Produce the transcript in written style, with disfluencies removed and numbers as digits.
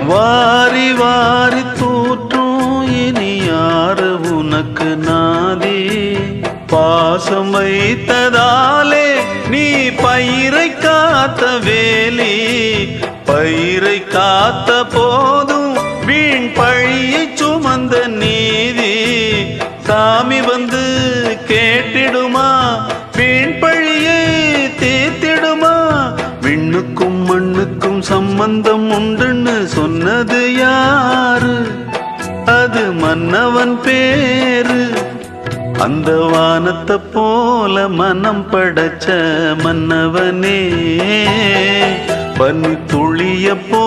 வாரி வாரி தூற்றும் இனி யாரு உனக்கு நாதி பாசம் வைத்ததாலே நீ பயிரை காத்த வேலி பயிரை காத்த போதும் வீண் பழியை சுமந்த நீதி சாமி வந்து கேட்டிடுமா வீண் பழியை தீர்த்திடுமா விண்ணுக்கும் மண்ணுக்கும் சம்பந்தம் உண்டுன்னு சொன்னது யாரு அது மன்னவன் பேரு அந்த வானத்தை போல மனம் படைச்ச மன்னவனே பனி துளிய போ